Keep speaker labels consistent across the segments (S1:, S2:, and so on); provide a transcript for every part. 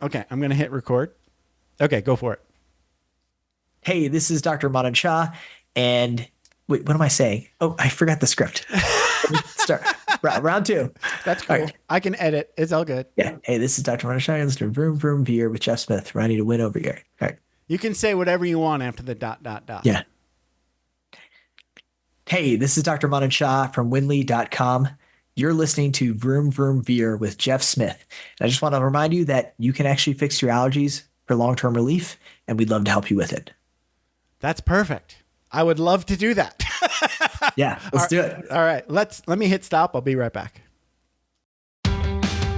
S1: Okay, I'm going to hit record. Okay, go for it.
S2: Hey, this is Dr. Madan Shah. And wait, what am I saying? Oh, I forgot the script. Let me start. Round two.
S1: That's
S2: All
S1: cool.
S2: right.
S1: I can edit. It's all good.
S2: Yeah. Hey, this is Dr. Madan Shah. You're listening to Vroom Vroom Beer with Jeff Smith. Ready to win over here. All right.
S1: You can say whatever you want after the dot, dot, dot.
S2: Yeah. Hey, this is Dr. Madan Shah from winley.com. You're listening to Vroom Vroom Beer with Jeff Smith. And I just want to remind you that you can actually fix your allergies for long-term relief, and we'd love to help you with it.
S1: That's perfect. I would love to do that.
S2: Yeah, let's do it.
S1: All right. Let me hit stop. I'll be right back.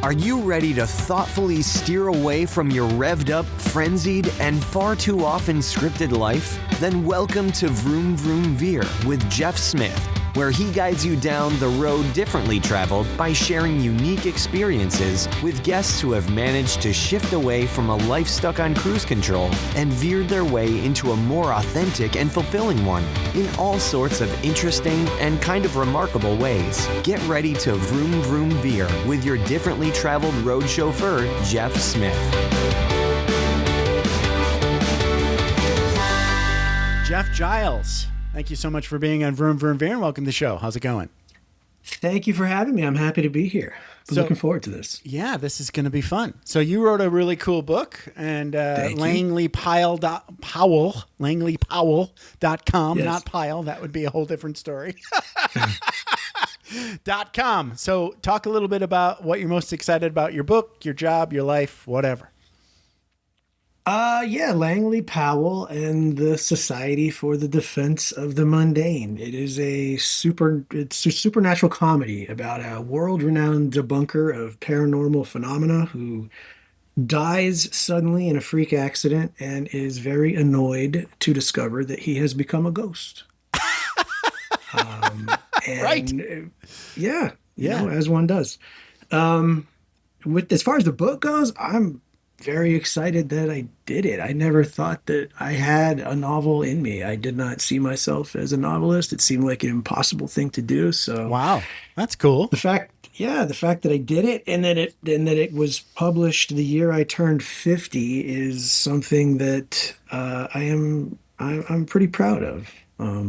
S3: Are you ready to thoughtfully steer away from your revved up, frenzied, and far too often scripted life? Then welcome to Vroom Vroom Veer with Jeff Smith, where he guides you down the road differently traveled by sharing unique experiences with guests who have managed to shift away from a life stuck on cruise control and veered their way into a more authentic and fulfilling one in all sorts of interesting and kind of remarkable ways. Get ready to Vroom Vroom Veer with your differently traveled road chauffeur, Jeff Smith.
S1: Jeff Giles, thank you so much for being on Vroom Vroom Veer and welcome to the show. How's it going?
S4: Thank you for having me. I'm happy to be here. Looking forward to this.
S1: Yeah, this is going to be fun. So you wrote a really cool book, and Langley Powell, langleypowell.com,
S4: yes.
S1: Not Pile. That would be a whole different story. .com. So talk a little bit about what you're most excited about, your book, your job, your life, whatever.
S4: Yeah, Langley Powell and the Society for the Defense of the Mundane. It's a supernatural comedy about a world-renowned debunker of paranormal phenomena who dies suddenly in a freak accident and is very annoyed to discover that he has become a ghost. And
S1: Right.
S4: Yeah, you know, as one does. With as far as the book goes, I'm very excited that I did it. I never thought that I had a novel in me. I did not see myself as a novelist. It seemed like an impossible thing to do. So
S1: Wow, that's cool.
S4: the fact that I did it and that it was published the year I turned 50 is something that I'm pretty proud of.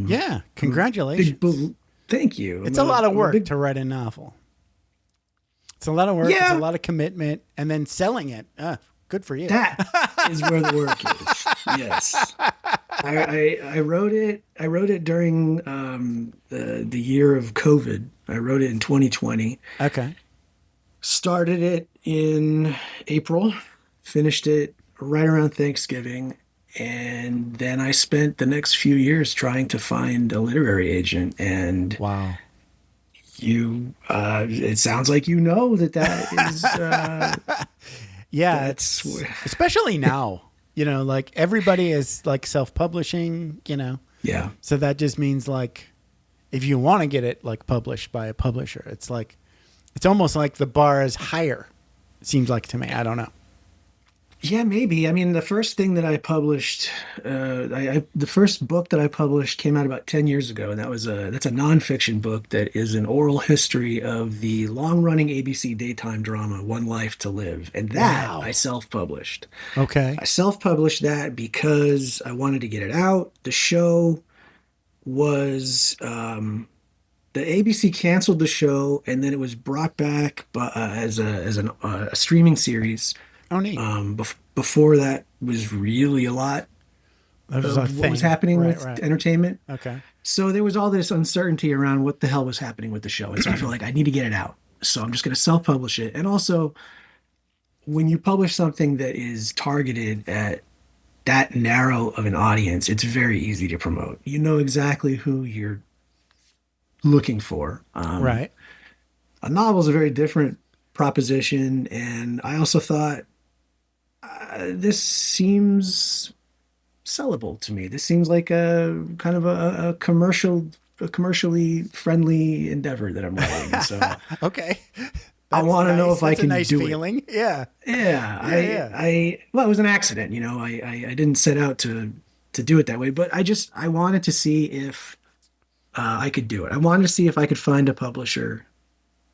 S1: Yeah, congratulations.
S4: Thank you.
S1: It's a lot of work to write a novel. It's a lot of work.
S4: Yeah.
S1: It's a lot of commitment, and then selling it. Good for you.
S4: That is where the work is. Yes. I wrote it. I wrote it during the year of COVID. I wrote it in 2020.
S1: Okay.
S4: Started it in April, finished it right around Thanksgiving, and then I spent the next few years trying to find a literary agent. And
S1: Wow.
S4: it sounds like you know that is.
S1: Yeah,
S4: That's
S1: especially now. You know, like everybody is like self-publishing. You know,
S4: yeah.
S1: so that just means like if you want to get it like published by a publisher, it's almost like the bar is higher. It seems like to me. I don't know.
S4: Yeah, maybe. I mean, the first thing that I published, the first book that I published came out about 10 years ago, and that's a nonfiction book that is an oral history of the long-running ABC daytime drama One Life to Live, and that
S1: Wow.
S4: I self-published.
S1: Okay.
S4: I self-published that because I wanted to get it out. The show was the ABC canceled the show, and then it was brought back as a streaming series.
S1: Oh, neat.
S4: Before that was really a lot
S1: That was
S4: of
S1: a
S4: what
S1: thing.
S4: was happening
S1: Right,
S4: with
S1: right.
S4: entertainment.
S1: Okay.
S4: So there was all this uncertainty around what the hell was happening with the show. And so I feel like I need to get it out. So I'm just going to self-publish it. And also, when you publish something that is targeted at that narrow of an audience, it's very easy to promote. You know exactly who you're looking for.
S1: Right.
S4: A novel is a very different proposition. And I also thought, this seems sellable to me. This seems like a kind of a commercially friendly endeavor that I'm writing. So
S1: Okay.
S4: I want to know if I
S1: That's a
S4: can
S1: nice
S4: do
S1: feeling. Yeah.
S4: it. Yeah, well, it was an accident. You know, I didn't set out to do it that way, but I wanted to see if I could do it. I wanted to see if I could find a publisher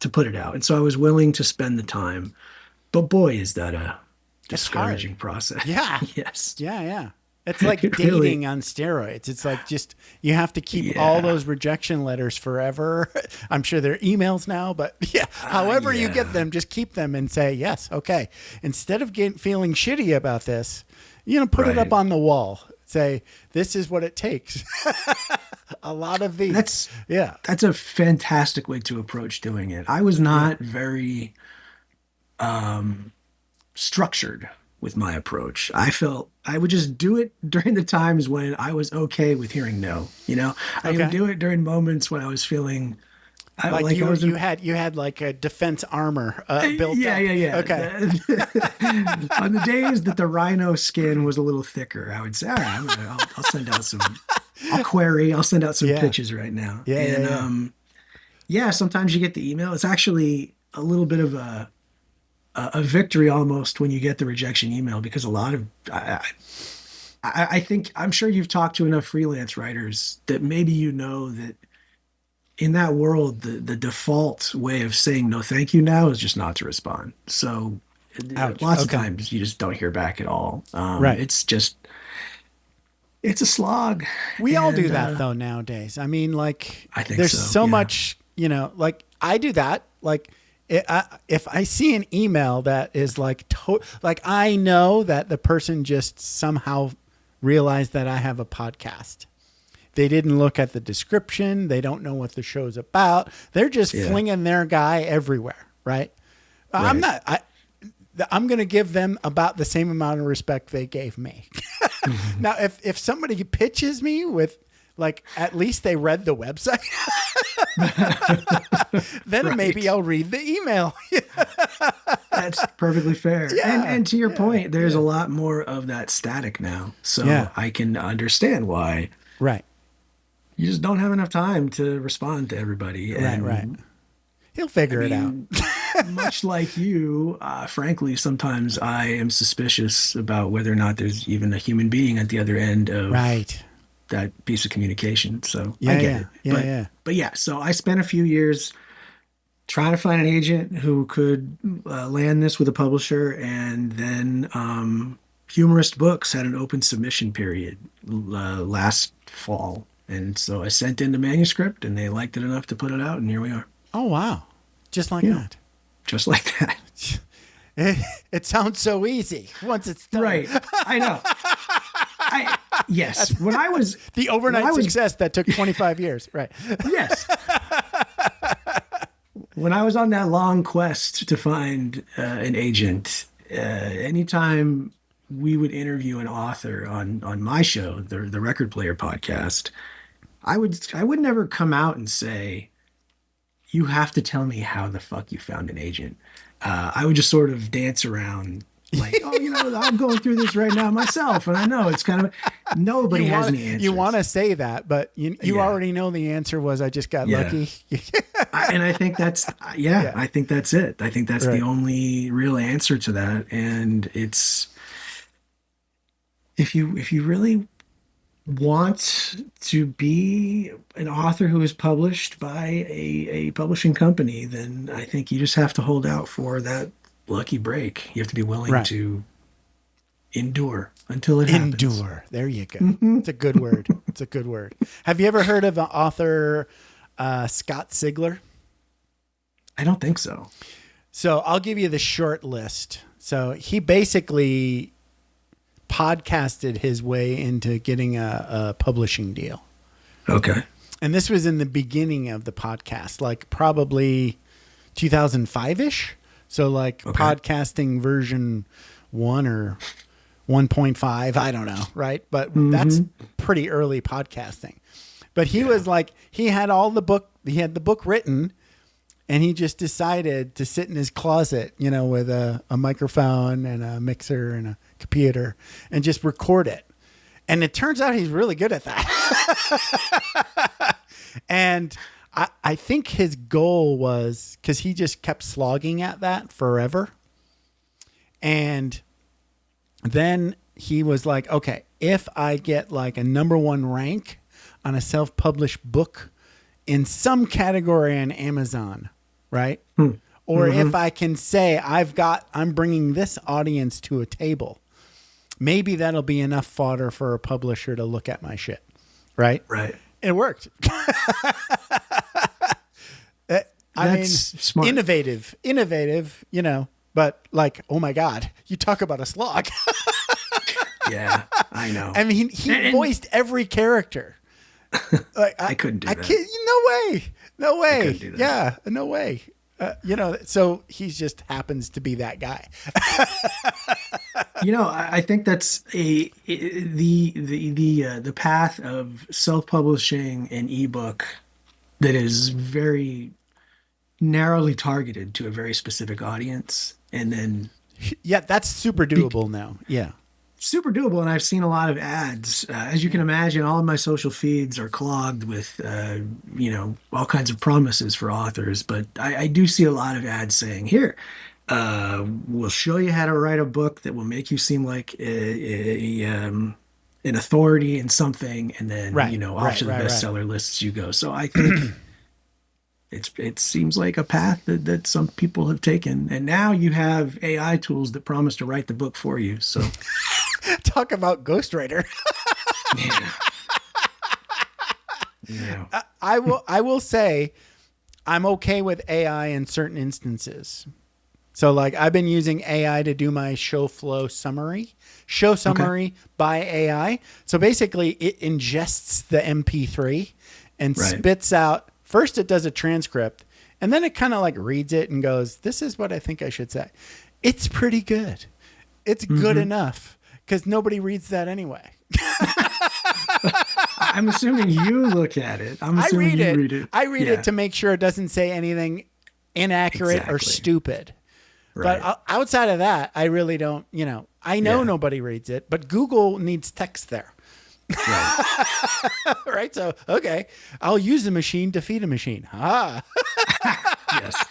S4: to put it out, and so I was willing to spend the time. But boy, is that discouraging process.
S1: Yeah.
S4: Yes.
S1: Yeah. It's like
S4: It
S1: dating
S4: really-
S1: on steroids. It's like just you have to keep all those rejection letters forever. I'm sure they're emails now, but however you get them, just keep them and say yes, okay. Instead of feeling shitty about this, put it up on the wall. Say this is what it takes. A lot of these.
S4: That's a fantastic way to approach doing it. I was not very structured with my approach. I felt I would just do it during the times when I was okay with hearing no. I would do it during moments when I was feeling
S1: you had like a defense armor built up.
S4: Yeah.
S1: Okay.
S4: On the days that the rhino skin was a little thicker, I would say, all right, I'll send out some. I'll query. I'll send out some pitches right now. Sometimes you get the email. It's actually a little bit of a victory almost when you get the rejection email, because a lot of I think I'm sure you've talked to enough freelance writers that maybe that in that world the default way of saying no thank you now is just not to respond. So lots of times you just don't hear back at all.
S1: Right.
S4: It's a slog.
S1: We all do that though nowadays. I mean, like
S4: I think
S1: there's so
S4: yeah.
S1: much, like I do that. Like if I see an email that is like I know that the person just somehow realized that I have a podcast. They didn't look at the description. They don't know what the show's about. They're just flinging their guy everywhere, right? I'm going to give them about the same amount of respect they gave me. Now, if somebody pitches me with at least they read the website, then maybe I'll read the email.
S4: That's perfectly fair.
S1: Yeah.
S4: And to your point, there's a lot more of that static now. So I can understand why.
S1: Right.
S4: You just don't have enough time to respond to everybody.
S1: Right. He'll figure it out.
S4: Much like you, frankly, sometimes I am suspicious about whether or not there's even a human being at the other end of that piece of communication. So I get it. But so I spent a few years trying to find an agent who could land this with a publisher, and then Humorist Books had an open submission period last fall. And so I sent in the manuscript, and they liked it enough to put it out, and here we are.
S1: Oh, wow. Just like that.
S4: Just like that.
S1: It sounds so easy once it's done.
S4: Right. I know. Yes. When I was...
S1: The overnight success that took 25 years. Right.
S4: Yes. When I was on that long quest to find an agent, anytime we would interview an author on my show, the Record Player podcast, I would never come out and say, you have to tell me how the fuck you found an agent. I would just sort of dance around like, I'm going through this right now myself. And I know it's kind of, nobody has any answers.
S1: You want to say that, but you already know the answer was, I just got lucky.
S4: And I think that's, I think that's it. I think that's the only real answer to that. And it's, if you really want to be an author who is published by a publishing company, then I think you just have to hold out for that lucky break. You have to be willing to endure until it happens.
S1: Endure. There you go. It's a good word. It's a good word. Have you ever heard of an author, Scott Sigler?
S4: I don't think so.
S1: So I'll give you the short list. So he basically podcasted his way into getting a publishing deal.
S4: Okay.
S1: And this was in the beginning of the podcast, like probably 2005-ish. So podcasting version 1 or 1.5, I don't know, right? But that's pretty early podcasting. But he was he had the book written, and he just decided to sit in his closet, with a microphone and a mixer and a computer and just record it. And it turns out he's really good at that. And I think his goal was, because he just kept slogging at that forever. And then he was like, okay, if I get a #1 rank on a self-published book in some category on Amazon, right? or if I can say I'm bringing this audience to a table, maybe that'll be enough fodder for a publisher to look at my shit. Right.
S4: Right.
S1: It worked. I mean,
S4: smart.
S1: innovative, but like, oh my God, you talk about a slog.
S4: Yeah, I know.
S1: I mean, he voiced every character. Like,
S4: I couldn't do that.
S1: No way.
S4: I couldn't do that.
S1: Yeah, no way. So he just happens to be that guy.
S4: I think that's the path of self-publishing an ebook that is very narrowly targeted to a very specific audience, and then
S1: that's super doable now. Yeah.
S4: Super doable. And I've seen a lot of ads. As you can imagine, all of my social feeds are clogged with, all kinds of promises for authors. But I do see a lot of ads saying, here, we'll show you how to write a book that will make you seem like an authority in something. And then, off to the bestseller lists you go. So I think it seems like a path that some people have taken. And now you have AI tools that promise to write the book for you. So
S1: talk about ghostwriter.
S4: Yeah.
S1: I will say I'm okay with AI in certain instances. So like I've been using AI to do my show summary by AI. So basically it ingests the MP3 and spits out. First, it does a transcript, and then it kind of like reads it and goes, this is what I think I should say. It's pretty good. It's good enough because nobody reads that anyway.
S4: I'm assuming you look at it. I read
S1: it to make sure it doesn't say anything inaccurate or stupid. Right. But outside of that, I really don't, I know nobody reads it, but Google needs text there. Right. Right. So, okay, I'll use the machine to feed a machine.
S4: Yes.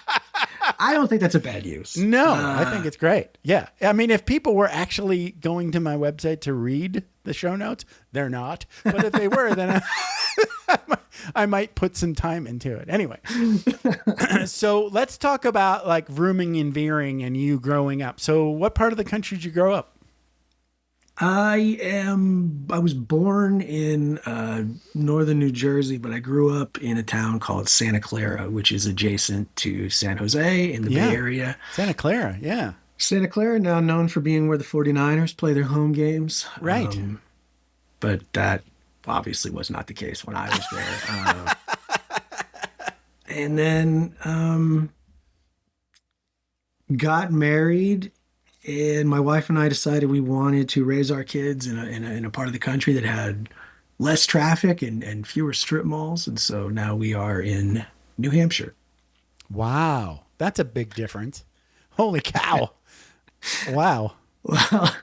S4: I don't think that's a bad use.
S1: No, I think it's great. Yeah. I mean, if people were actually going to my website to read the show notes, they're not. But if they were, then I might put some time into it. Anyway. So let's talk about like vrooming and veering and you growing up. So what part of the country did you grow up?
S4: I was born in northern New Jersey, but I grew up in a town called Santa Clara, which is adjacent to San Jose in the Bay Area.
S1: Santa Clara, yeah.
S4: Santa Clara, now known for being where the 49ers play their home games.
S1: Right.
S4: But that obviously was not the case when I was there. And then got married. And my wife and I decided we wanted to raise our kids in a part of the country that had less traffic and fewer strip malls. And so now we are in New Hampshire.
S1: Wow. That's a big difference. Holy cow. Wow.
S4: Well,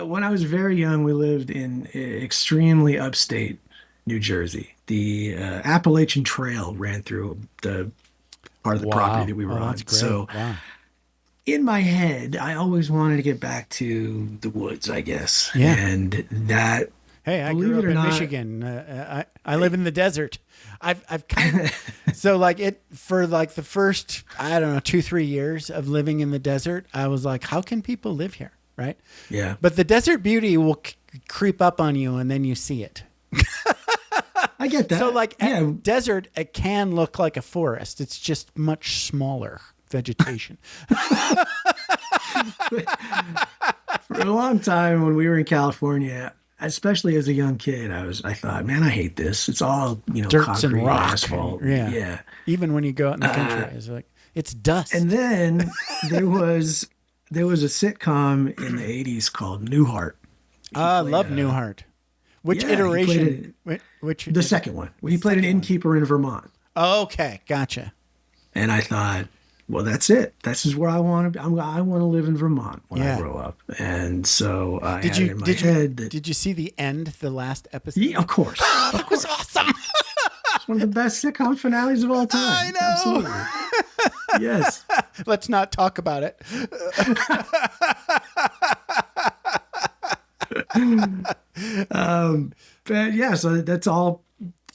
S4: when I was very young, we lived in extremely upstate New Jersey. The Appalachian Trail ran through the part of the property that we were on.
S1: That's great.
S4: So in my head, I always wanted to get back to the woods, I guess.
S1: Yeah.
S4: And that.
S1: Hey, I grew up in Michigan. I live in the desert. I've kind of, so like for like the first, 2-3 years of living in the desert, I was like, how can people live here? Right.
S4: Yeah.
S1: But the desert beauty will creep up on you and then you see it.
S4: I get that.
S1: So like desert, it can look like a forest. It's just much smaller vegetation.
S4: For a long time when we were in California, especially as a young kid, I thought, man, I hate this. It's all,
S1: dirt
S4: concrete
S1: and rock.
S4: asphalt.
S1: Yeah. Even when you go out in the country, it's like, it's dust.
S4: And then there was a sitcom in the 80s called Newhart.
S1: I love Newhart. Which iteration?
S4: The second one. He played an innkeeper in Vermont.
S1: Okay, gotcha.
S4: And I thought, well, that's it. This is where I want to. I want to live in Vermont when I grow up. And so I had it in my head.
S1: Did you see the end? The last episode?
S4: Yeah, of course.
S1: That was awesome.
S4: It's one of the best sitcom finales of all time.
S1: I know.
S4: Absolutely. Yes.
S1: Let's not talk about it.
S4: But yeah, so that's all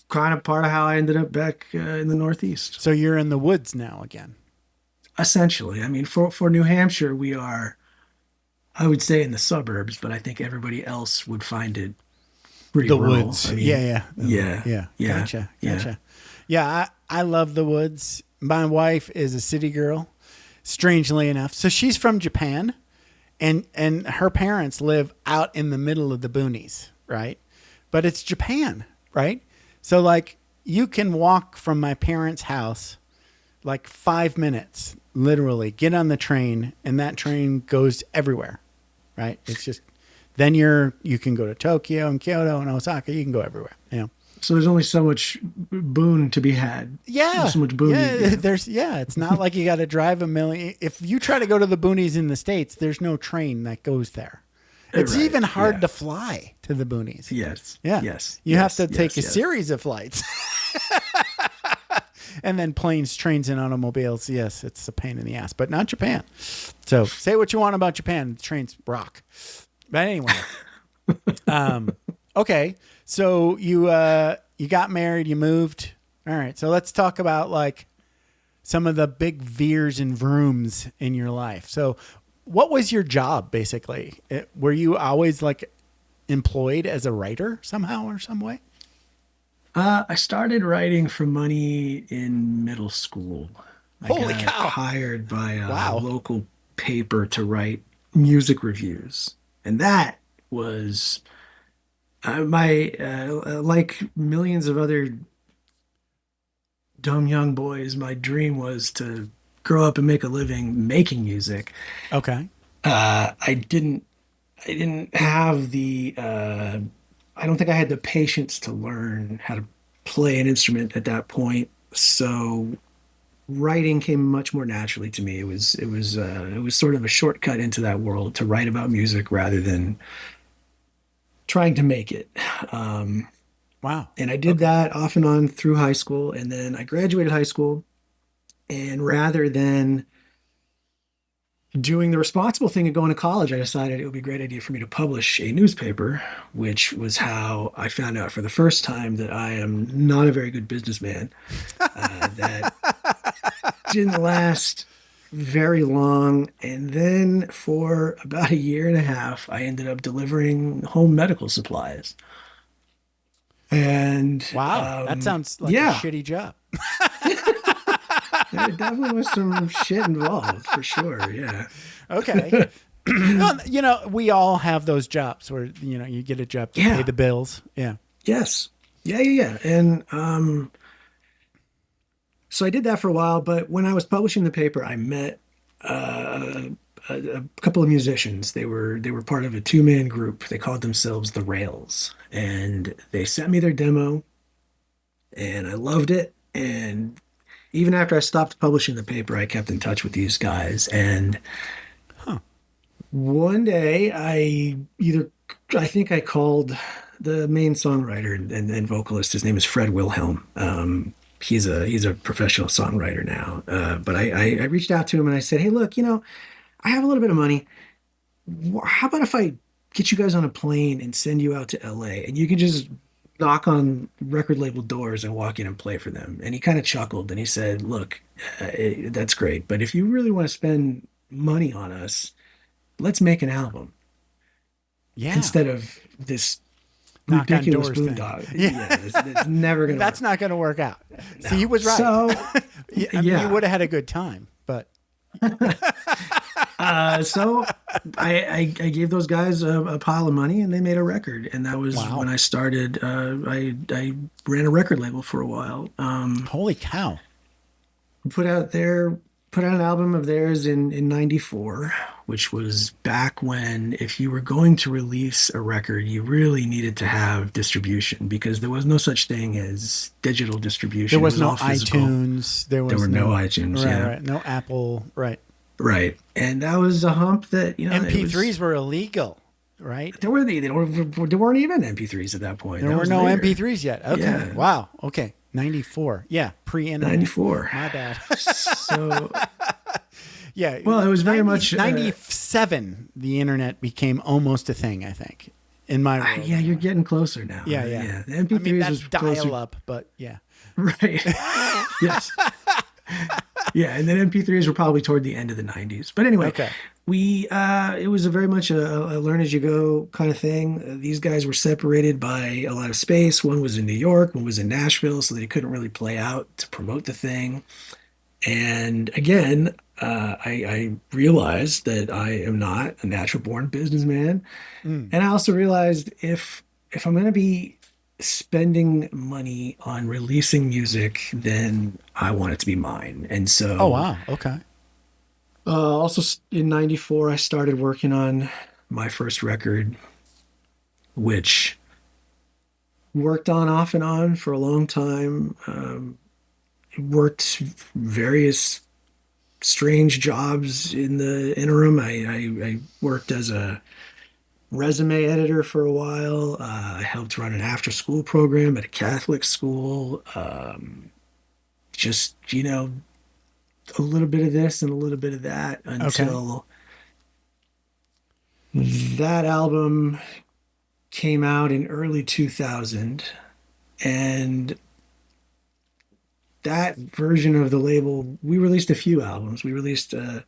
S4: kind of part of how I ended up back in the Northeast.
S1: So you're in the woods now again.
S4: essentially. I mean, for New Hampshire, we are, I would say, in the suburbs, but I think everybody else would find it pretty
S1: The
S4: rural.
S1: woods.
S4: I mean,
S1: Yeah.
S4: yeah, yeah,
S1: Gotcha.
S4: yeah.
S1: Gotcha. Yeah. I love the woods. My wife is a city girl, strangely enough. So she's from Japan, and her parents live out in the middle of the boonies, right? But it's Japan, right? So like you can walk from my parents' house like 5 minutes, literally get on the train, and that train goes everywhere, right? It's just, then you can go to Tokyo and Kyoto and Osaka. You can go everywhere, you know?
S4: So there's only so much boon to be had.
S1: Yeah.
S4: There's so much boon.
S1: It's not like you got to drive a million. If you try to go to the boonies in the States, there's no train that goes there. It's
S4: Right,
S1: even hard
S4: yeah.
S1: to fly to the boonies.
S4: Yes.
S1: Yeah.
S4: Yes.
S1: You have to
S4: yes,
S1: take a
S4: yes.
S1: series of flights. And then planes, trains, and automobiles. Yes, it's a pain in the ass, but not Japan. So say what you want about Japan. The trains rock. But anyway. Okay. So you got married, you moved. All right. So let's talk about like some of the big veers and vrooms in your life. So what was your job basically? Were you always like employed as a writer somehow or some way?
S4: I started writing for money in middle school. I
S1: Holy
S4: got
S1: cow.
S4: hired by a
S1: Wow.
S4: local paper to write music reviews. And that was my like millions of other dumb young boys, my dream was to grow up and make a living making music.
S1: Okay.
S4: I didn't have the I don't think I had the patience to learn how to play an instrument at that point. So writing came much more naturally to me. It was sort of a shortcut into that world to write about music rather than trying to make it.
S1: Wow.
S4: And I did that off and on through high school, and then I graduated high school. And rather than doing the responsible thing of going to college, I decided it would be a great idea for me to publish a newspaper, which was how I found out for the first time that I am not a very good businessman. That didn't last very long. And then for about a year and a half, I ended up delivering home medical supplies. And
S1: Wow. That sounds like a
S4: yeah,
S1: shitty job.
S4: there definitely was some shit involved for sure. Yeah.
S1: Okay. Well, you know, we all have those jobs where, you know, you get a job to
S4: Yeah.
S1: pay the bills. Yeah.
S4: Yes. Yeah. And so I did that for a while, but when I was publishing the paper, I met a couple of musicians. They were part of a two-man group. They called themselves the Rails, and they sent me their demo, and I loved it. And even after I stopped publishing the paper, I kept in touch with these guys. And one day, I think I called the main songwriter and vocalist. His name is Fred Wilhelm. He's a professional songwriter now. But I reached out to him and I said, hey, look, you know, I have a little bit of money. How about if I get you guys on a plane and send you out to LA and you can just knock on record label doors and walk in and play for them? And he kind of chuckled and he said, look, that's great. But if you really want to spend money on us, let's make an album
S1: Yeah.
S4: instead of this
S1: Knock on
S4: ridiculous
S1: doors thing.
S4: boondoggle. Yeah, it's never going to
S1: That's not going to work out. See, he was right.
S4: So,
S1: I mean, you would have had a good time, but
S4: so I gave those guys a pile of money and they made a record. And that was
S1: Wow.
S4: when I started. I ran a record label for a while.
S1: holy cow.
S4: Put out an album of theirs in 94, which was back when if you were going to release a record, you really needed to have distribution because there was no such thing as digital distribution.
S1: There was
S4: It
S1: no
S4: all physical.
S1: iTunes. There
S4: were no iTunes,
S1: Right,
S4: yeah.
S1: right. No Apple. Right.
S4: Right. And that was a hump that, you know,
S1: MP3s were illegal, right?
S4: there weren't even MP3s at that point.
S1: There
S4: That
S1: were
S4: was
S1: no
S4: later.
S1: MP3s yet. Okay.
S4: Yeah.
S1: Wow. Okay. 94. Yeah. Pre-internet.
S4: 94.
S1: My bad.
S4: So,
S1: Yeah.
S4: well, it was very
S1: 90
S4: much
S1: 97. The internet became almost a thing, I think, in my world.
S4: yeah, you're getting closer now.
S1: Yeah, yeah.
S4: The MP3s
S1: I mean, that's
S4: was closer.
S1: dial up, but yeah.
S4: Right. Yes. Yeah, and then MP3s were probably toward the end of the 90s. But anyway,
S1: Okay.
S4: it was a very much a learn as you go kind of thing. These guys were separated by a lot of space. One was in New York, one was in Nashville, so they couldn't really play out to promote the thing. And again, I realized that I am not a natural born businessman.
S1: Mm.
S4: And I also realized if I'm going to be spending money on releasing music, then I want it to be mine. And
S1: Oh,
S4: so,
S1: wow. Okay.
S4: also in '94, I started working on my first record, which worked on off and on for a long time. Worked various strange jobs in the interim. I worked as a resume editor for a while. I helped run an after school program at a Catholic school. Just, a little bit of this and a little bit of that
S1: Okay.
S4: until that album came out in early 2000. And that version of the label, we released a few albums. We released that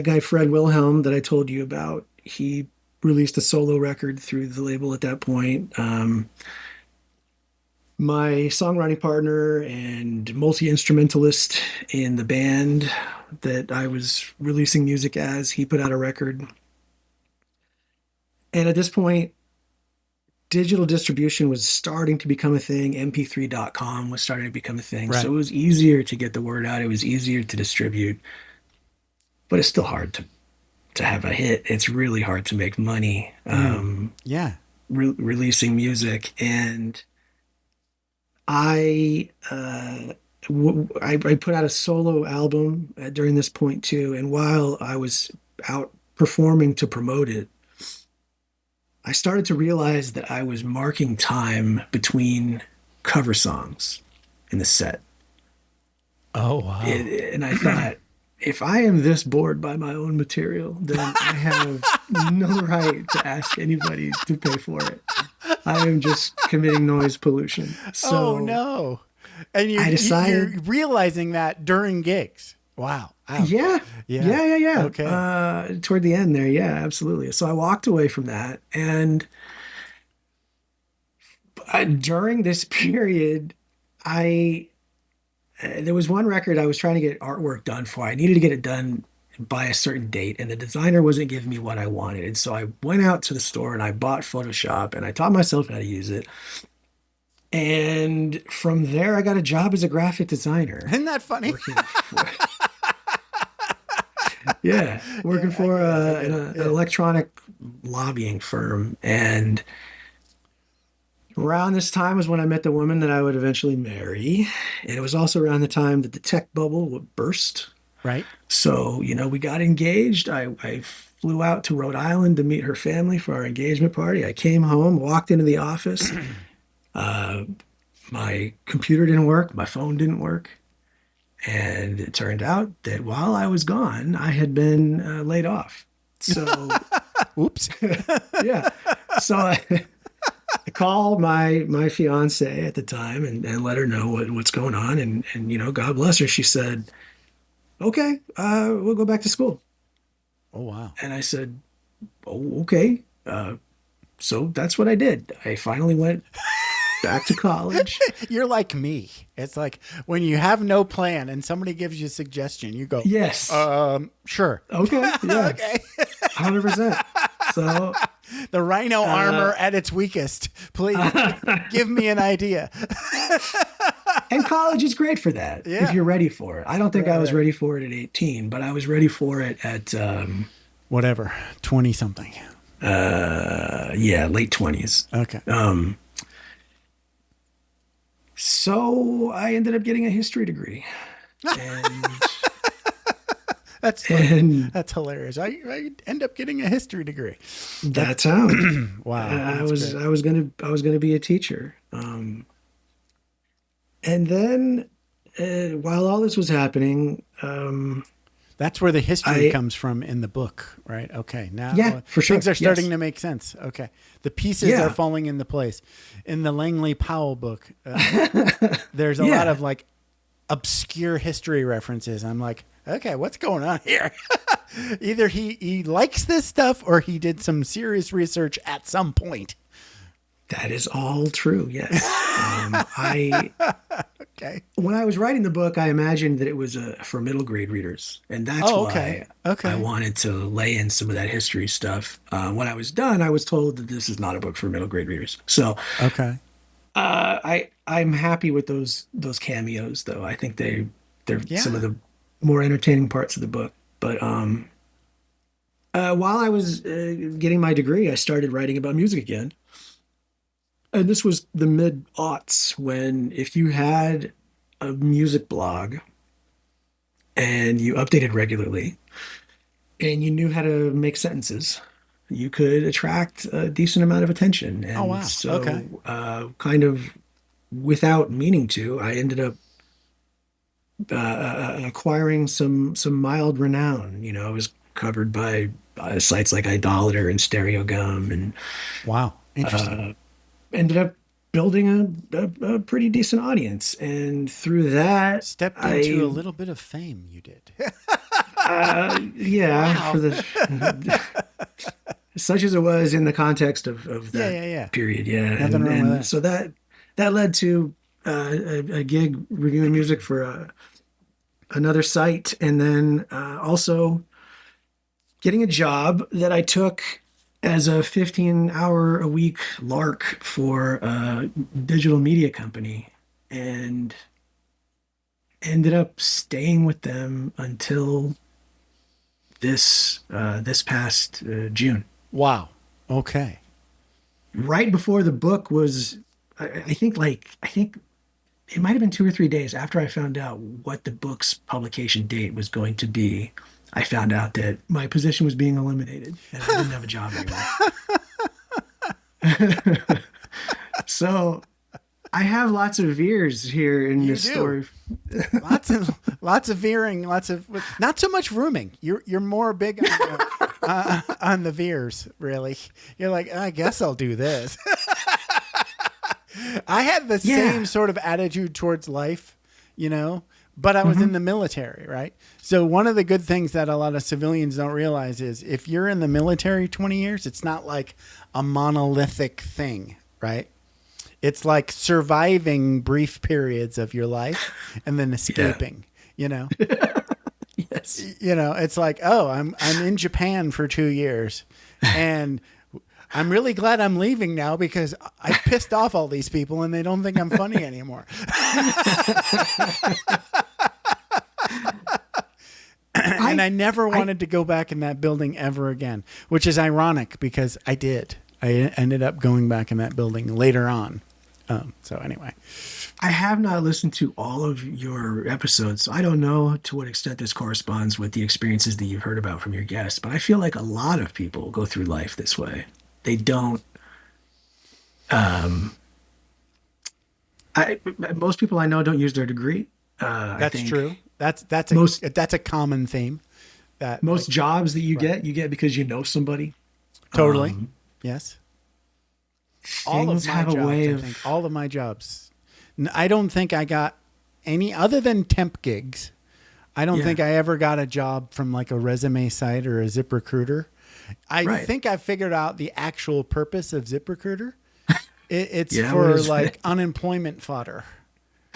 S4: guy, Fred Wilhelm, that I told you about. He released a solo record through the label at that point. My songwriting partner and multi-instrumentalist in the band that I was releasing music as, he put out a record. And at this point, digital distribution was starting to become a thing. MP3.com was starting to become a thing.
S1: Right.
S4: So it was easier to get the word out. It was easier to distribute. But it's still hard to have a hit. It's really hard to make money
S1: Yeah.
S4: releasing music. And I I put out a solo album during this point too. And while I was out performing to promote it, I started to realize that I was marking time between cover songs in the set.
S1: Oh, wow.
S4: And I thought, if I am this bored by my own material, then I have no right to ask anybody to pay for it. I am just committing noise pollution. So
S1: Oh, no. And
S4: I decided,
S1: you're realizing that during gigs. Wow. Ouch.
S4: yeah,
S1: Yeah.
S4: yeah.
S1: Okay.
S4: Toward the end there, yeah, absolutely. So I walked away from that, and during this period, I there was one record I was trying to get artwork done for. I needed to get it done by a certain date, and the designer wasn't giving me what I wanted. And so I went out to the store and I bought Photoshop and I taught myself how to use it. And from there, I got a job as a graphic designer.
S1: Isn't that funny?
S4: Working for, yeah, working for an electronic lobbying firm. And around this time was when I met the woman that I would eventually marry. And it was also around the time that the tech bubble would burst.
S1: Right.
S4: So, we got engaged. I flew out to Rhode Island to meet her family for our engagement party. I came home, walked into the office. My computer didn't work. My phone didn't work. And it turned out that while I was gone, I had been laid off. So,
S1: Oops.
S4: yeah. So I called my fiance at the time and let her know what's going on. And God bless her. She said, okay, we'll go back to school.
S1: Oh, wow.
S4: And I said, oh, okay. So that's what I did. I finally went back to college.
S1: You're like me. It's like when you have no plan and somebody gives you a suggestion, you go,
S4: Yes.
S1: sure.
S4: Okay. Yeah.
S1: Okay.
S4: 100%. So
S1: The rhino armor at its weakest. Please give me an idea.
S4: and college is great for that
S1: Yeah.
S4: if you're ready for it. I don't think I was ready for it at 18, but I was ready for it at
S1: Whatever. 20 something.
S4: late 20s.
S1: Okay.
S4: So I ended up getting a history degree. And
S1: That's funny.
S4: and
S1: That's hilarious. I end up getting a history degree.
S4: that's how
S1: Wow.
S4: I was gonna be a teacher. And then while all this was happening,
S1: That's where the history
S4: I-
S1: comes from in the book, right? Okay. Now
S4: Yeah, for sure.
S1: things are starting
S4: Yes.
S1: to make sense. Okay. The pieces
S4: Yeah.
S1: are falling into place. In the Langley Powell book, there's a
S4: Yeah.
S1: lot of like obscure history references. I'm like, okay, what's going on here? Either he likes this stuff or he did some serious research at some point.
S4: That is all true. Yes.
S1: Okay.
S4: When I was writing the book, I imagined that it was for middle grade readers, and that's
S1: okay.
S4: why
S1: Okay.
S4: I wanted to lay in some of that history stuff. When I was done, I was told that this is not a book for middle grade readers. So,
S1: Okay.
S4: I'm happy with those cameos, though. I think they're
S1: Yeah.
S4: some of the more entertaining parts of the book. But while I was getting my degree, I started writing about music again. And this was the mid-aughts, when if you had a music blog and you updated regularly and you knew how to make sentences, you could attract a decent amount of attention. And
S1: Oh, wow.
S4: so,
S1: Okay.
S4: kind of without meaning to, I ended up acquiring some mild renown. I was covered by sites like Idolater and Stereogum, and
S1: Wow. Interesting.
S4: ended up building a pretty decent audience. And through that,
S1: Stepped into a little bit of fame. You did.
S4: yeah,
S1: Wow.
S4: for the such as it was in the context of that
S1: Yeah.
S4: period. Yeah,
S1: Nothing wrong with that.
S4: So that led to a gig reviewing music for another site, and then also getting a job that I took as a 15-hour-a-week lark for a digital media company, and ended up staying with them until this past June.
S1: Wow. Okay.
S4: Right before the book was, I think it might have been 2 or 3 days after I found out what the book's publication date was going to be. I found out that my position was being eliminated and I didn't have a job anymore. So I have lots of veers here in this story.
S1: lots of veering, not so much rooming. You're more big on the veers, really. You're like, I guess I'll do this. I had the same sort of attitude towards life, but I was in the military, right? So one of the good things that a lot of civilians don't realize is if you're in the military 20 years, it's not like a monolithic thing, right? It's like surviving brief periods of your life and then escaping,
S4: Yes.
S1: It's like, oh, I'm in Japan for 2 years and I'm really glad I'm leaving now because I pissed off all these people and they don't think I'm funny anymore. And I never wanted to go back in that building ever again, which is ironic because I did. I ended up going back in that building later on. So anyway,
S4: I have not listened to all of your episodes, so I don't know to what extent this corresponds with the experiences that you've heard about from your guests, but I feel like a lot of people go through life this way. They don't. Most people I know don't use their degree.
S1: that's true. That's a common theme. That
S4: most jobs that you get because you know somebody.
S1: Totally. Yes.
S4: Things have a way of
S1: all of my jobs. I don't think I got any other than temp gigs. I don't think I ever got a job from like a resume site or a ZipRecruiter. I think I figured out the actual purpose of ZipRecruiter. It's for like unemployment fodder,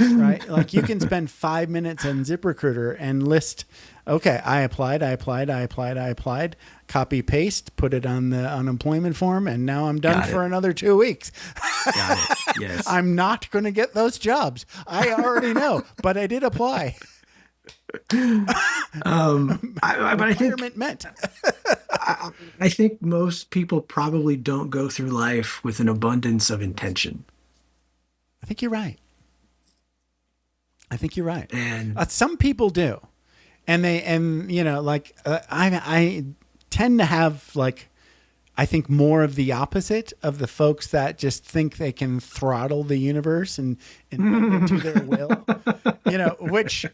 S1: right? Like you can spend 5 minutes on ZipRecruiter and list, okay, I applied, copy, paste, put it on the unemployment form, and now I'm done for another 2 weeks.
S4: Got it. Yes.
S1: I'm not going to get those jobs. I already know, but I did apply.
S4: I think most people probably don't go through life with an abundance of intention.
S1: I think you're right.
S4: And
S1: some people do, and I tend to have like, I think more of the opposite of the folks that just think they can throttle the universe and bend it to their will, which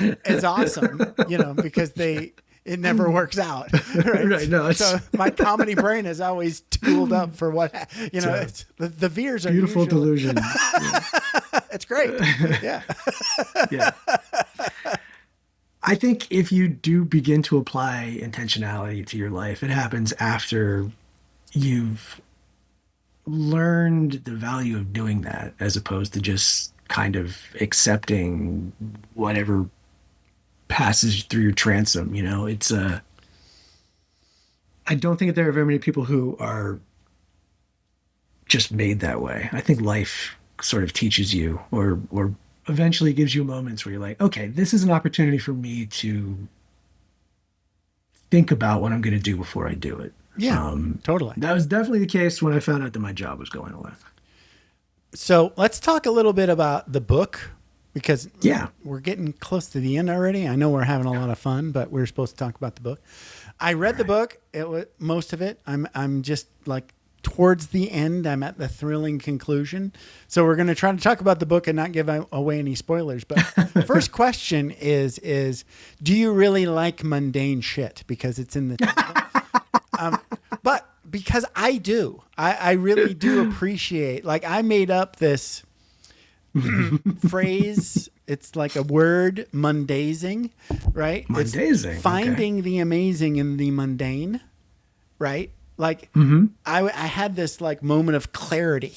S1: is awesome, because it never works out. Right.
S4: Right. No,
S1: so my comedy brain is always tooled up for what, it's the veers are
S4: beautiful
S1: usually,
S4: delusion.
S1: It's great. Yeah.
S4: Yeah. I think if you do begin to apply intentionality to your life, it happens after you've learned the value of doing that, as opposed to just kind of accepting whatever passes through your transom. It's I don't think that there are very many people who are just made that way. I think life sort of teaches you, or eventually gives you moments where you're like, okay, this is an opportunity for me to think about what I'm going to do before I do it.
S1: Yeah, totally.
S4: That was definitely the case when I found out that my job was going away.
S1: So let's talk a little bit about the book, because
S4: Yeah.
S1: we're getting close to the end already. I know we're having a lot of fun, but we're supposed to talk about the book. I read the book. It was most of it. I'm just like towards the end. I'm at the thrilling conclusion. So we're going to try to talk about the book and not give away any spoilers. But first question is do you really like mundane shit? Because it's in the title. But because I do, I really do appreciate, like, I made up this phrase. It's like a word, mundazing, right?
S4: Mundazing,
S1: It's finding the amazing in the mundane, right? Like, I had this like moment of clarity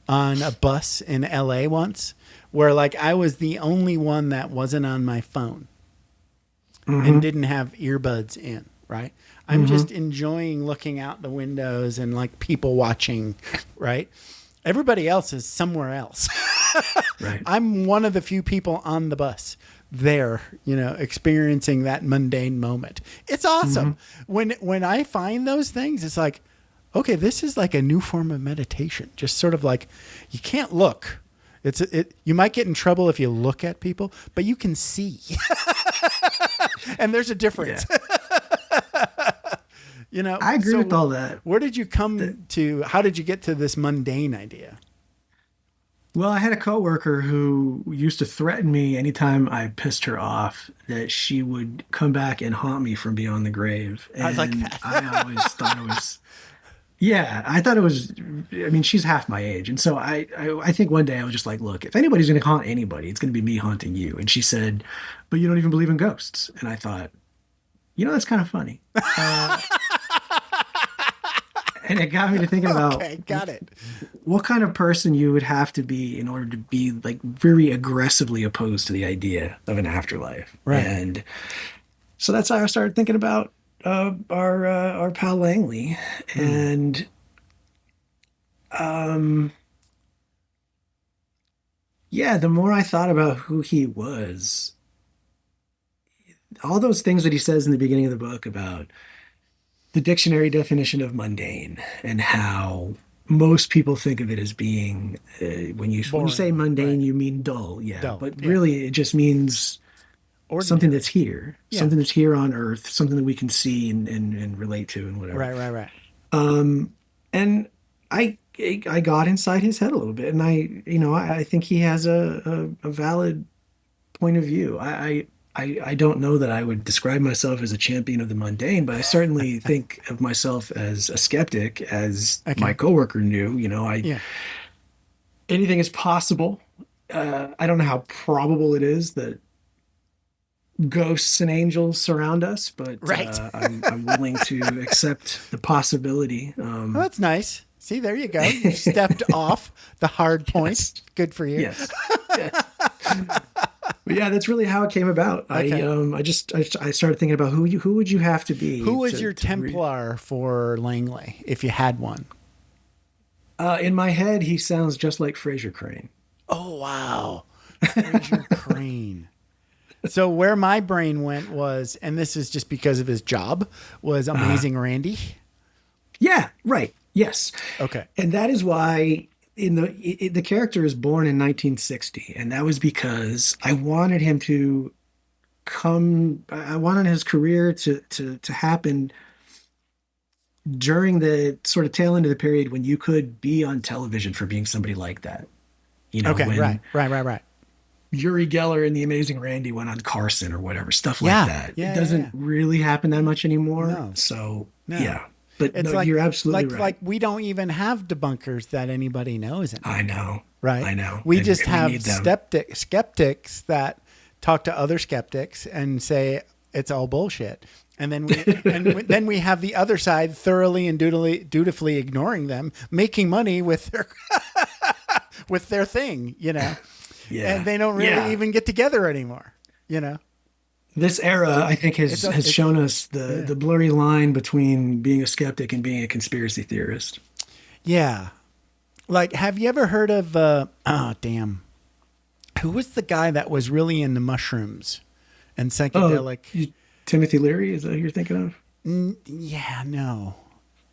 S1: on a bus in LA once, where like I was the only one that wasn't on my phone and didn't have earbuds in, right? I'm just enjoying looking out the windows and like people watching, right? Everybody else is somewhere else.
S4: Right.
S1: I'm one of the few people on the bus there, experiencing that mundane moment. It's awesome. When I find those things, it's like, okay, this is like a new form of meditation. Just sort of like, you can't look. You might get in trouble if you look at people, but you can see. And there's a difference.
S4: Yeah. I agree with all that.
S1: Where did you come to? How did you get to this mundane idea?
S4: Well, I had a coworker who used to threaten me anytime I pissed her off that she would come back and haunt me from beyond the grave. And
S1: I like that.
S4: I always thought it was, yeah, I thought it was, I mean, she's half my age. And so I think one day I was just like, look, if anybody's going to haunt anybody, it's going to be me haunting you. And she said, but you don't even believe in ghosts. And I thought, that's kind of funny. And it got me to thinking about,
S1: Okay, got it.
S4: what kind of person you would have to be in order to be like very aggressively opposed to the idea of an afterlife.
S1: Right.
S4: And so that's how I started thinking about our pal Langley. And yeah, the more I thought about who he was, all those things that he says in the beginning of the book about the dictionary definition of mundane and how most people think of it as being when you say mundane, you mean dull. Yeah.
S1: Dull,
S4: But
S1: yeah.
S4: really it just means
S1: Ordinary.
S4: something that's here,
S1: Yeah.
S4: something that's here on earth, something that we can see and relate to and whatever.
S1: Right.
S4: And I got inside his head a little bit, and I think he has a valid point of view. I don't know that I would describe myself as a champion of the mundane, but I certainly think of myself as a skeptic, as my coworker knew. Anything is possible. I don't know how probable it is that ghosts and angels surround us, but
S1: Right.
S4: I'm willing to accept the possibility.
S1: Well, that's nice. See, there you go. You stepped off the hard point.
S4: Yes.
S1: Good for you.
S4: Yes. But yeah, that's really how it came about.
S1: Okay.
S4: I started thinking about who would you have to be?
S1: Who was your Templar for Langley, if you had one?
S4: In my head, he sounds just like Fraser Crane.
S1: Oh, wow. Fraser Crane. So where my brain went was, and this is just because of his job, was Amazing Randy.
S4: Yeah, right. Yes.
S1: Okay.
S4: And that is why the character is born in 1960, and that was because I wanted him to I wanted his career to happen during the sort of tail end of the period when you could be on television for being somebody like that.
S1: Okay.
S4: When
S1: Right.
S4: Uri Geller and the Amazing Randy went on Carson or whatever, stuff like that.
S1: Yeah,
S4: it doesn't really happen that much anymore.
S1: No.
S4: So
S1: No.
S4: yeah. But
S1: It's
S4: no,
S1: like,
S4: you're absolutely right.
S1: Like we don't even have debunkers that anybody knows anymore.
S4: I know.
S1: Right.
S4: I know.
S1: We
S4: And
S1: just have
S4: need them.
S1: skeptics that talk to other skeptics and say it's all bullshit. And then then we have the other side thoroughly and dutifully ignoring them, making money with their with their thing, you know.
S4: Yeah.
S1: And they don't really even get together anymore, you know.
S4: This era, I think, has shown us the blurry line between being a skeptic and being a conspiracy theorist.
S1: Yeah. Like, have you ever heard of, who was the guy that was really into mushrooms and psychedelic?
S4: Timothy Leary, is that who you're thinking of?
S1: Yeah, no.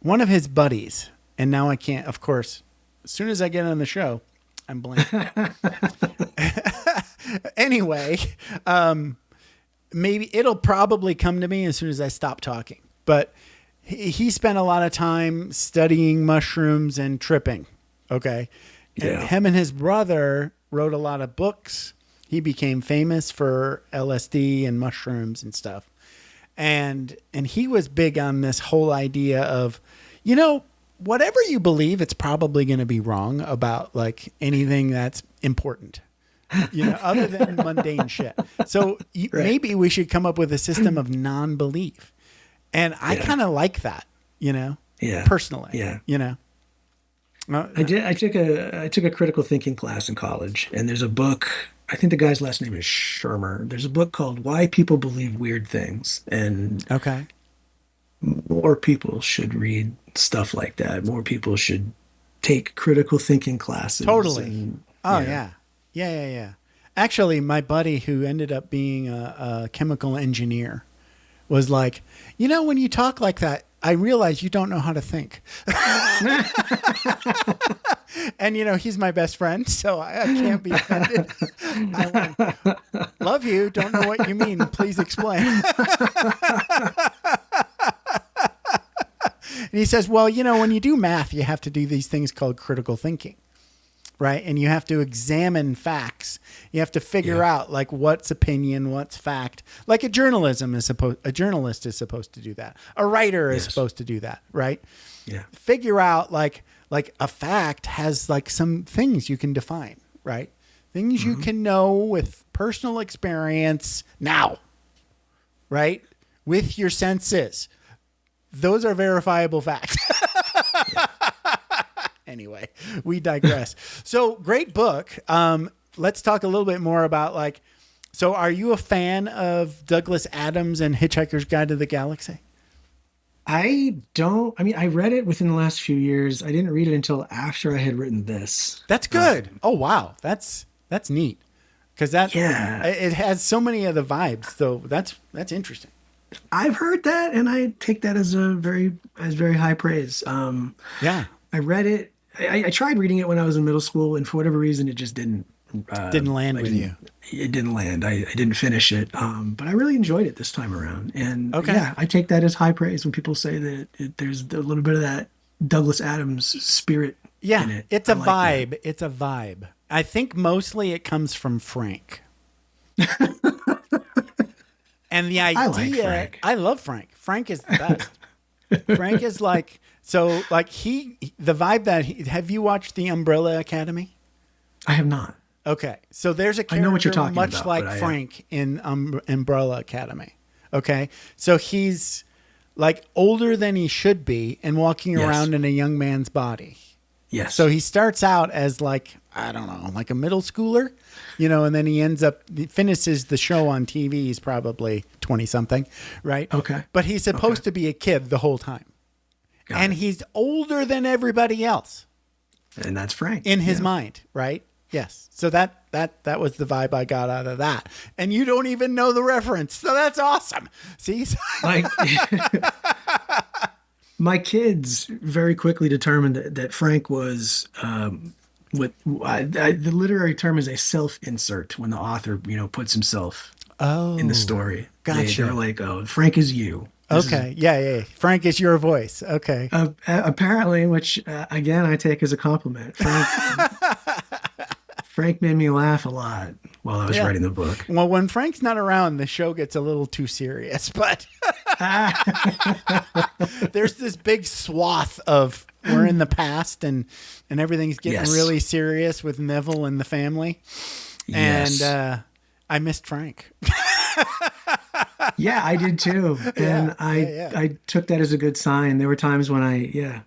S1: One of his buddies. And now I can't, of course, as soon as I get on the show, I'm blank. Anyway, maybe it'll probably come to me as soon as I stop talking. But he spent a lot of time studying mushrooms and tripping. Okay.
S4: Yeah.
S1: And him and his brother wrote a lot of books. He became famous for LSD and mushrooms and stuff. And he was big on this whole idea of, you know, whatever you believe, it's probably going to be wrong about like anything that's important, you know, other than mundane shit. So maybe we should come up with a system of non-belief. And I kind of like that, you know, personally, you know.
S4: I took a critical thinking class in college, and there's a book. I think the guy's last name is Shermer. There's a book called "Why People Believe Weird Things," and more people should read stuff like that. More people should take critical thinking classes.
S1: Totally. Yeah. Actually, my buddy who ended up being a chemical engineer was like, you know, when you talk like that, I realize you don't know how to think. And, you know, he's my best friend, so I can't be offended. I went, love you. Don't know what you mean. Please explain. And he says, well, you know, when you do math, you have to do these things called critical thinking. Right. And you have to examine facts. You have to figure out like what's opinion, what's fact. Like a journalist is supposed to do that. A writer is supposed to do that. Right.
S4: Yeah.
S1: Figure out like a fact has like some things you can define. Right. Things you can know with personal experience now. Right. With your senses. Those are verifiable facts. Anyway, we digress. So great book. Let's talk a little bit more about like, so are you a fan of Douglas Adams and Hitchhiker's Guide to the Galaxy?
S4: I read it within the last few years. I didn't read it until after I had written this.
S1: That's good. Oh, wow. That's neat. Cause it has so many of the vibes. So that's interesting.
S4: I've heard that, and I take that as very high praise. I read it. I tried reading it when I was in middle school, and for whatever reason, it just didn't
S1: land with you.
S4: It didn't land. I didn't finish it. But I really enjoyed it this time around. And I take that as high praise when people say that there's a little bit of that Douglas Adams spirit in it.
S1: It's a vibe. That. It's a vibe. I think mostly it comes from Frank. And the idea,
S4: I like Frank.
S1: I love Frank. Frank is the best. Frank is like, so like the vibe that have you watched The Umbrella Academy?
S4: I have not.
S1: Okay. So there's a character
S4: I know what you're talking
S1: much
S4: about,
S1: like Frank in Umbrella Academy. Okay. So he's like older than he should be and walking around in a young man's body.
S4: Yes.
S1: So he starts out as like, I don't know, like a middle schooler, you know, and then he finishes the show on TV. He's probably 20 something, right?
S4: Okay.
S1: But he's supposed to be a kid the whole time. And he's older than everybody else.
S4: And that's Frank.
S1: In his mind, right? Yes. So that was the vibe I got out of that. And you don't even know the reference. So that's awesome. See?
S4: Like my kids very quickly determined that Frank was the literary term is a self-insert when the author, puts himself in the story.
S1: Gotcha.
S4: They're like, oh, Frank is you.
S1: Yeah. Frank is your voice. Okay.
S4: Apparently, which again, I take as a compliment. Frank made me laugh a lot while I was writing the book.
S1: Well, when Frank's not around, the show gets a little too serious, but there's this big swath of we're in the past and everything's getting really serious with Neville and the family.
S4: Yes.
S1: And I missed Frank.
S4: Yeah, I did too. And I took that as a good sign. There were times when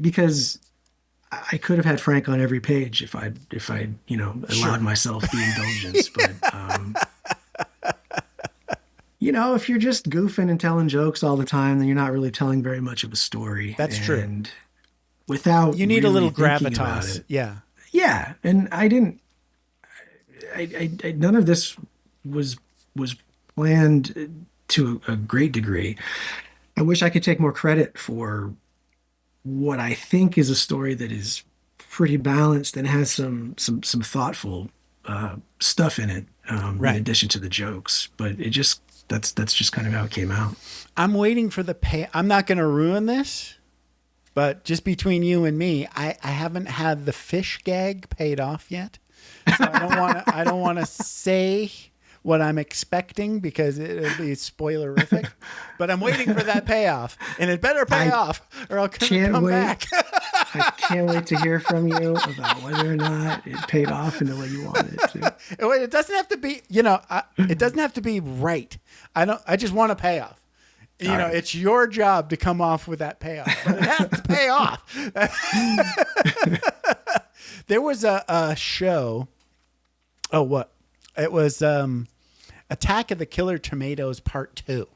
S4: because I could have had Frank on every page if I allowed myself the indulgence. But if you're just goofing and telling jokes all the time, then you're not really telling very much of a story.
S1: That's true.
S4: And without
S1: you need
S4: really
S1: a little
S4: thinking about
S1: gravitas.
S4: it.
S1: Yeah.
S4: Yeah. And I didn't none of this was planned to a great degree. I wish I could take more credit for what I think is a story that is pretty balanced and has some thoughtful stuff in it, in addition to the jokes. But that's just kind of how it came out.
S1: I'm waiting for the pay. I'm not going to ruin this, but just between you and me, I haven't had the fish gag paid off yet. So I don't want to say what I'm expecting because it'll be spoilerific, but I'm waiting for that payoff, and it better pay off or I'll come back.
S4: I can't wait to hear from you about whether or not it paid off in the way you wanted it to.
S1: It doesn't have to be, it doesn't have to be right. I just want a payoff. Right. It's your job to come off with that payoff, but it has to pay off. There was a show. Oh, what? It was Attack of the Killer Tomatoes Part 2.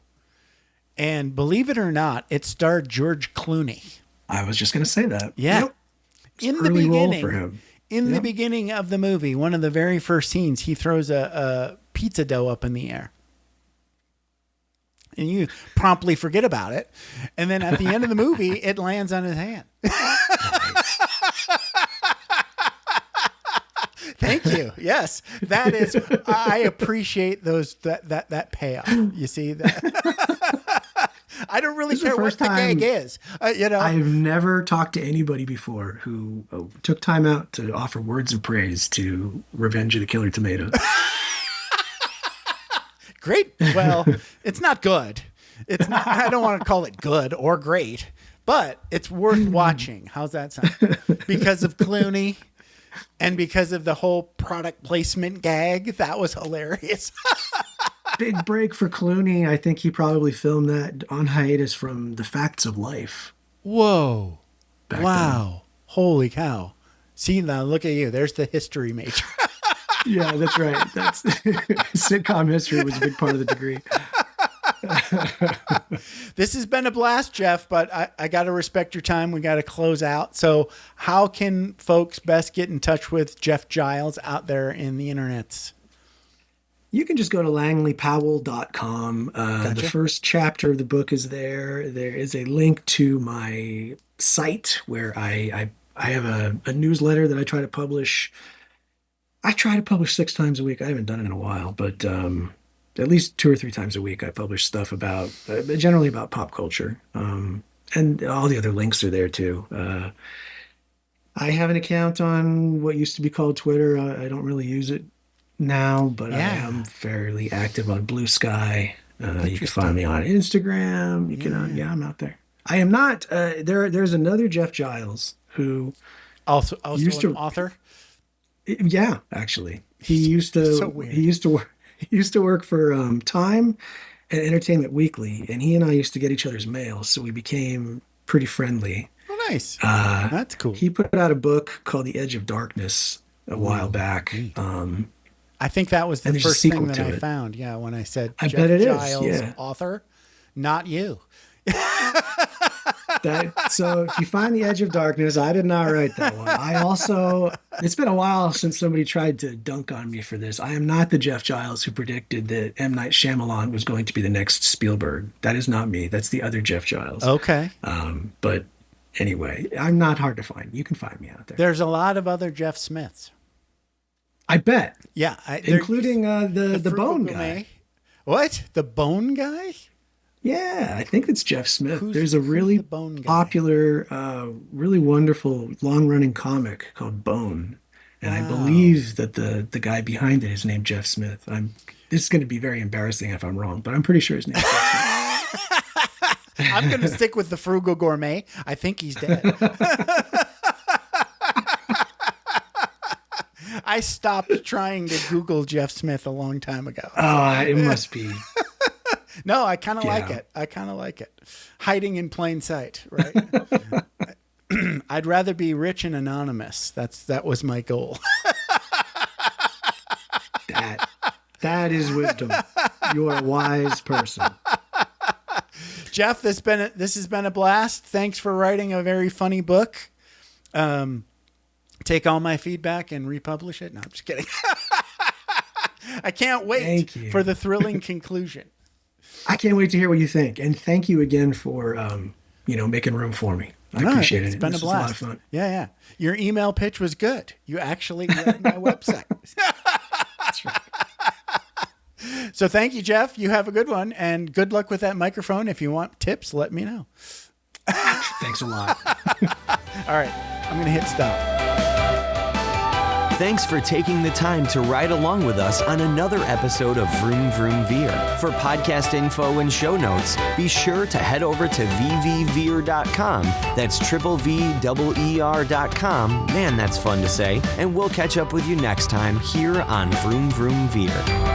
S1: And believe it or not, it starred George Clooney.
S4: I was just going to say that.
S1: Yeah.
S4: Yep.
S1: In the beginning of the movie, one of the very first scenes, he throws a pizza dough up in the air. And you promptly forget about it. And then at the end of the movie, it lands on his hand. Thank you. Yes, that is. I appreciate that payoff. You see that. I don't really care what the gag is.
S4: I've never talked to anybody before who took time out to offer words of praise to Revenge of the Killer Tomato.
S1: Great. Well, it's not good. It's not. I don't want to call it good or great, but it's worth watching. How's that sound? Because of Clooney. And because of the whole product placement gag, that was hilarious.
S4: Big break for Clooney. I think he probably filmed that on hiatus from The Facts of Life.
S1: Whoa. Wow.
S4: Then.
S1: Holy cow. See, now look at you. There's the history major.
S4: Yeah, that's right. That's sitcom history was a big part of the degree.
S1: This has been a blast, Jeff, but I got to respect your time. We got to close out. So how can folks best get in touch with Jeff Giles out there in the internets?
S4: You can just go to langleypowell.com.
S1: Gotcha.
S4: The first chapter of the book is there. There is a link to my site where I have a newsletter that I try to publish. I try to publish 6 times a week. I haven't done it in a while, but at least 2 or 3 times a week, I publish stuff about, generally about pop culture. And all the other links are there too. I have an account on what used to be called Twitter. I don't really use it now, but I am fairly active on Blue Sky. You can find me on Instagram. You can, I'm out there. I am not, there's another Jeff Giles who
S1: also
S4: used
S1: an author.
S4: Yeah, actually, he used to.
S1: So weird.
S4: He used to work for Time and Entertainment Weekly, and he and I used to get each other's mail, so we became pretty friendly.
S1: Oh, nice. That's cool.
S4: He put out a book called The Edge of Darkness a while back.
S1: I think that was the first thing that I found. Yeah, when I said
S4: I
S1: Jeff
S4: bet it
S1: Giles,
S4: is. Yeah.
S1: author, not you.
S4: So if you find The Edge of Darkness, I did not write that one. It's been a while since somebody tried to dunk on me for this. I am not the Jeff Giles who predicted that M. Night Shyamalan was going to be the next Spielberg. That is not me. That's the other Jeff Giles.
S1: Okay.
S4: But anyway, I'm not hard to find. You can find me out there.
S1: There's a lot of other Jeff Smiths.
S4: I bet.
S1: Yeah.
S4: Including the Bone guy.
S1: What? The Bone guy?
S4: Yeah, I think it's Jeff Smith. There's a really popular, really wonderful, long-running comic called Bone. And I believe that the guy behind it is named Jeff Smith. This is going to be very embarrassing if I'm wrong, but I'm pretty sure his name is Jeff Smith.
S1: I'm going to stick with the Frugal Gourmet. I think he's dead. I stopped trying to Google Jeff Smith a long time ago.
S4: Oh, it must be.
S1: No, I kind of
S4: Yeah.
S1: like it. I kind of like it. Hiding in plain sight, right? I'd rather be rich and anonymous. That was my goal.
S4: That is wisdom. You are a wise person.
S1: Jeff, this has been a blast. Thanks for writing a very funny book. Take all my feedback and republish it. No, I'm just kidding. I can't wait for the thrilling conclusion.
S4: I can't wait to hear what you think. And thank you again for making room for me. I appreciate it.
S1: It's been a
S4: This was a lot
S1: blast.
S4: of fun.
S1: Yeah. Your email pitch was good. You actually read my website.
S4: That's right.
S1: So thank you, Jeff. You have a good one, and good luck with that microphone. If you want tips, let me know.
S4: Thanks a lot.
S1: All right, I'm going to hit stop.
S3: Thanks for taking the time to ride along with us on another episode of Vroom Vroom Veer. For podcast info and show notes, be sure to head over to vvveer.com. That's VVER.com. Man, that's fun to say. And we'll catch up with you next time here on Vroom Vroom Veer.